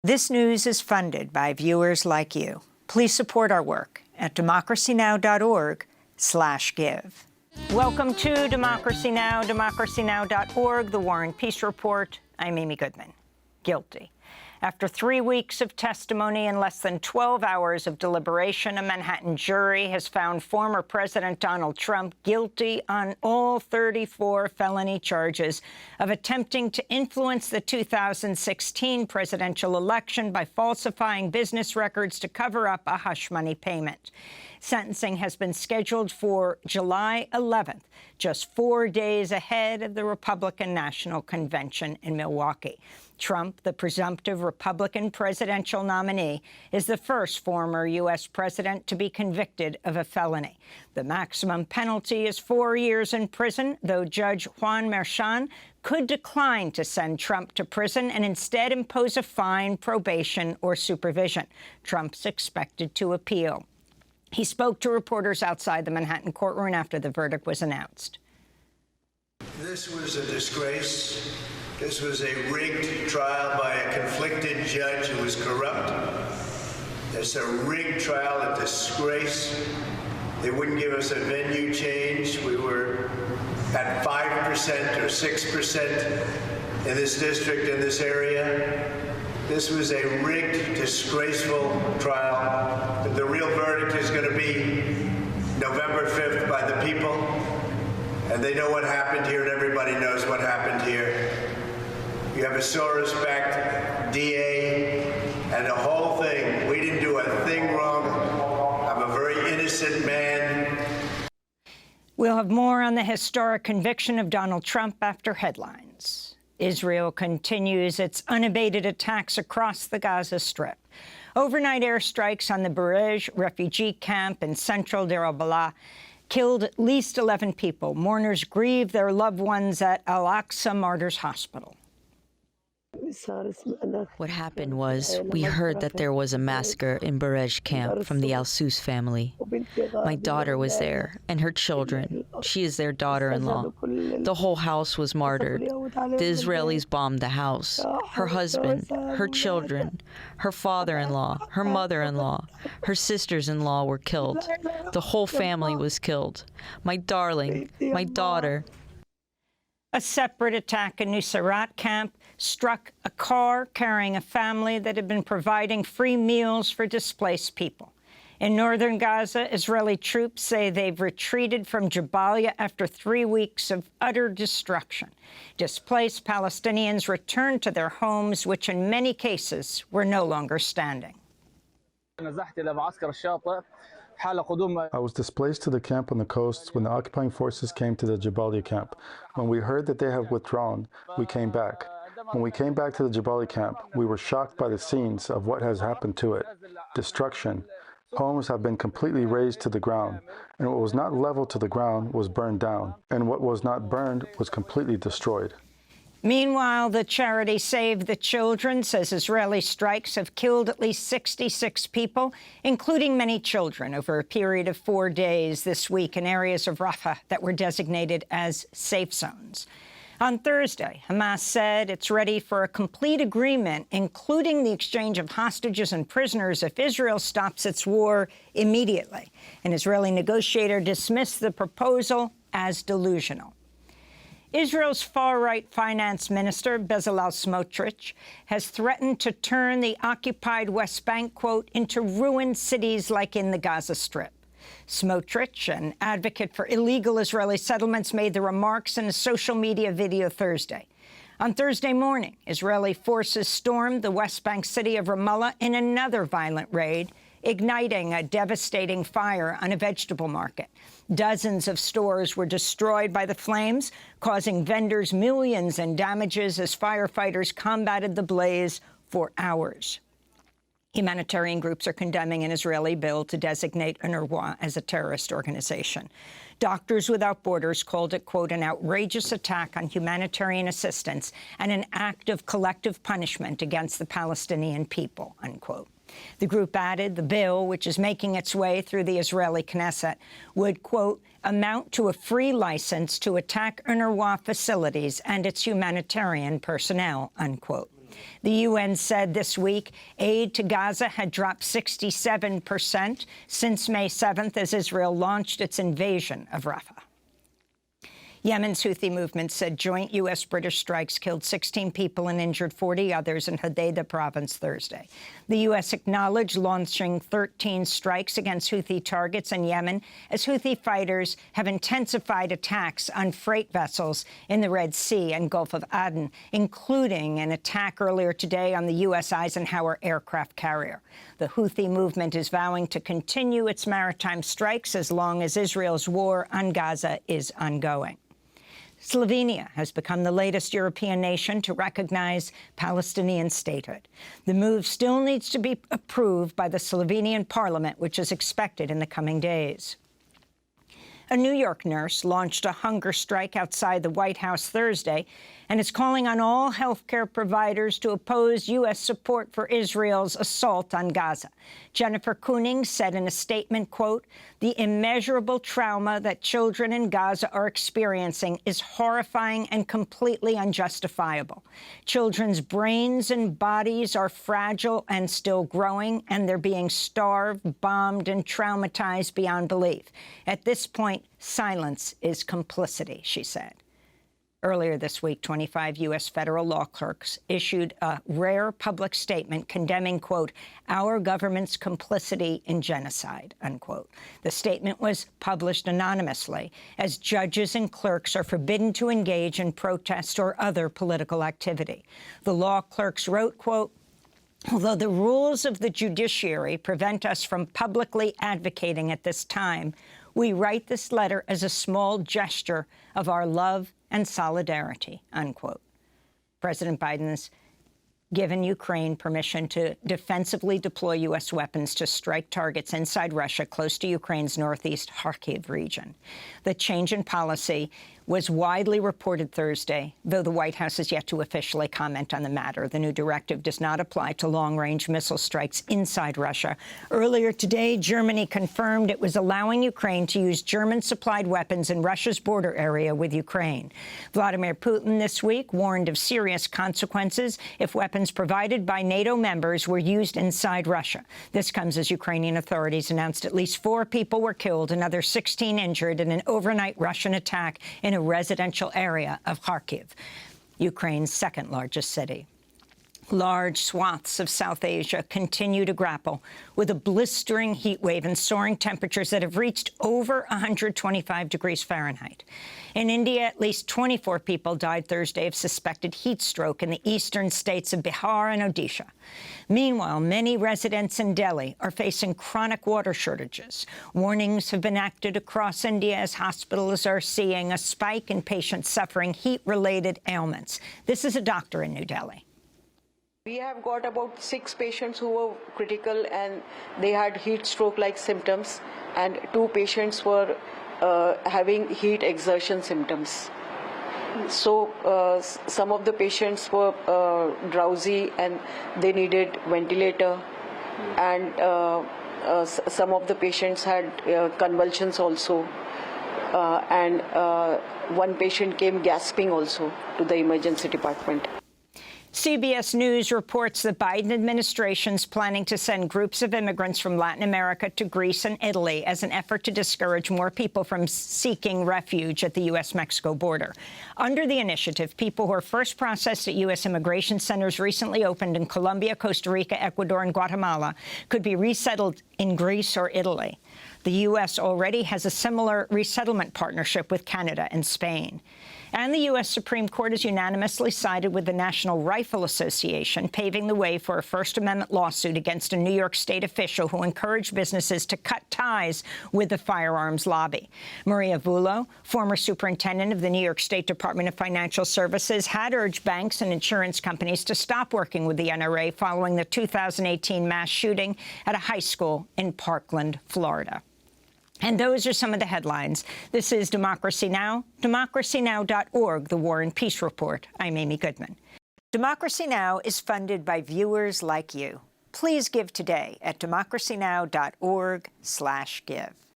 This news is funded by viewers like you. Please support our work at democracynow.org/give. Welcome to Democracy Now!, democracynow.org, the War and Peace Report. I'm Amy Goodman. Guilty. After 3 weeks of testimony and less than 12 hours of deliberation, a Manhattan jury has found former President Donald Trump guilty on all 34 felony charges of attempting to influence the 2016 presidential election by falsifying business records to cover up a hush money payment. Sentencing has been scheduled for July 11th, just 4 days ahead of the Republican National Convention in Milwaukee. Trump, the presumptive Republican presidential nominee, is the first former U.S. president to be convicted of a felony. The maximum penalty is 4 years in prison, though Judge Juan Merchan could decline to send Trump to prison and instead impose a fine, probation, or supervision. Trump's expected to appeal. He spoke to reporters outside the Manhattan courtroom after the verdict was announced. This was a disgrace. This was a rigged trial by a conflicted judge who was corrupt. It's a rigged trial, a disgrace. They wouldn't give us a venue change. We were at 5% or 6% in this district, in this area. This was a rigged, disgraceful trial. The real verdict is going to be November 5th by the people. And they know what happened here, and everybody knows what happened here. You have a Soros-backed DA and the whole thing. We didn't do a thing wrong. I'm a very innocent man. We'll have more on the historic conviction of Donald Trump after headlines. Israel continues its unabated attacks across the Gaza Strip. Overnight airstrikes on the Burej refugee camp in central Deir al-Balah killed at least 11 people. Mourners grieve their loved ones at Al-Aqsa Martyrs Hospital. What happened was we heard that there was a massacre in Burej camp from the Al-Sus family. My daughter was there, and her children. She is their daughter-in-law. The whole house was martyred. The Israelis bombed the house. Her husband, her children, her father-in-law, her mother-in-law, her sisters-in-law were killed. The whole family was killed. My darling, my daughter. A separate attack in Nuseirat camp struck a car carrying a family that had been providing free meals for displaced people. In northern Gaza, Israeli troops say they've retreated from Jabalia after 3 weeks of utter destruction. Displaced Palestinians returned to their homes, which in many cases were no longer standing. I was displaced to the camp on the coast when the occupying forces came to the Jabalia camp. When we heard that they had withdrawn, we came back. When we came back to the Jabalia camp, we were shocked by the scenes of what has happened to it. Destruction. Homes have been completely razed to the ground, and what was not leveled to the ground was burned down, and what was not burned was completely destroyed. Meanwhile, the charity Save the Children says Israeli strikes have killed at least 66 people, including many children, over a period of 4 days this week in areas of Rafah that were designated as safe zones. On Thursday, Hamas said it's ready for a complete agreement, including the exchange of hostages and prisoners, if Israel stops its war immediately. An Israeli negotiator dismissed the proposal as delusional. Israel's far-right finance minister, Bezalel Smotrich, has threatened to turn the occupied West Bank, quote, into ruined cities like in the Gaza Strip. Smotrich, an advocate for illegal Israeli settlements, made the remarks in a social media video Thursday. On Thursday morning, Israeli forces stormed the West Bank city of Ramallah in another violent raid, igniting a devastating fire on a vegetable market. Dozens of stores were destroyed by the flames, causing vendors millions in damages as firefighters combated the blaze for hours. Humanitarian groups are condemning an Israeli bill to designate UNRWA as a terrorist organization. Doctors Without Borders called it, quote, an outrageous attack on humanitarian assistance and an act of collective punishment against the Palestinian people, unquote. The group added the bill, which is making its way through the Israeli Knesset, would, quote, amount to a free license to attack UNRWA facilities and its humanitarian personnel, unquote. The UN said this week aid to Gaza had dropped 67% since May 7th as Israel launched its invasion of Rafah. Yemen's Houthi movement said joint U.S.-British strikes killed 16 people and injured 40 others in Hodeidah province Thursday. The U.S. acknowledged launching 13 strikes against Houthi targets in Yemen as Houthi fighters have intensified attacks on freight vessels in the Red Sea and Gulf of Aden, including an attack earlier today on the U.S. Eisenhower aircraft carrier. The Houthi movement is vowing to continue its maritime strikes as long as Israel's war on Gaza is ongoing. Slovenia has become the latest European nation to recognize Palestinian statehood. The move still needs to be approved by the Slovenian parliament, which is expected in the coming days. A New York nurse launched a hunger strike outside the White House Thursday and is calling on all healthcare providers to oppose U.S. support for Israel's assault on Gaza. Jennifer Kuning said in a statement, quote, "The immeasurable trauma that children in Gaza are experiencing is horrifying and completely unjustifiable. Children's brains and bodies are fragile and still growing, and they're being starved, bombed, and traumatized beyond belief. At this point, silence is complicity," she said. Earlier this week, 25 U.S. federal law clerks issued a rare public statement condemning, quote, "our government's complicity in genocide," unquote. The statement was published anonymously, as judges and clerks are forbidden to engage in protest or other political activity. The law clerks wrote, quote, "Although the rules of the judiciary prevent us from publicly advocating at this time, we write this letter as a small gesture of our love and solidarity," unquote. President Biden's given Ukraine permission to defensively deploy U.S. weapons to strike targets inside Russia close to Ukraine's northeast Kharkiv region. The change in policy was widely reported Thursday, though the White House has yet to officially comment on the matter. The new directive does not apply to long-range missile strikes inside Russia. Earlier today, Germany confirmed it was allowing Ukraine to use German-supplied weapons in Russia's border area with Ukraine. Vladimir Putin this week warned of serious consequences if weapons provided by NATO members were used inside Russia. This comes as Ukrainian authorities announced at least 4 people were killed, another 16 injured in an overnight Russian attack in a residential area of Kharkiv, Ukraine's second-largest city. Large swaths of South Asia continue to grapple with a blistering heat wave and soaring temperatures that have reached over 125 degrees Fahrenheit. In India, at least 24 people died Thursday of suspected heat stroke in the eastern states of Bihar and Odisha. Meanwhile, many residents in Delhi are facing chronic water shortages. Warnings have been acted across India as hospitals are seeing a spike in patients suffering heat-related ailments. This is a doctor in New Delhi. We have got about 6 patients who were critical and they had heat stroke-like symptoms, and 2 patients were having heat exertion symptoms. So some of the patients were drowsy and they needed ventilator, and some of the patients had convulsions also, and one patient came gasping also to the emergency department. CBS News reports the Biden administration's planning to send groups of immigrants from Latin America to Greece and Italy as an effort to discourage more people from seeking refuge at the U.S.-Mexico border. Under the initiative, people who are first processed at U.S. immigration centers recently opened in Colombia, Costa Rica, Ecuador, and Guatemala could be resettled in Greece or Italy. The U.S. already has a similar resettlement partnership with Canada and Spain. And the U.S. Supreme Court has unanimously sided with the National Rifle Association, paving the way for a First Amendment lawsuit against a New York State official who encouraged businesses to cut ties with the firearms lobby. Maria Vullo, former superintendent of the New York State Department of Financial Services, had urged banks and insurance companies to stop working with the NRA following the 2018 mass shooting at a high school in Parkland, Florida. And those are some of the headlines. This is Democracy Now!, democracynow.org, The War and Peace Report. I'm Amy Goodman. Democracy Now! Is funded by viewers like you. Please give today at democracynow.org/give.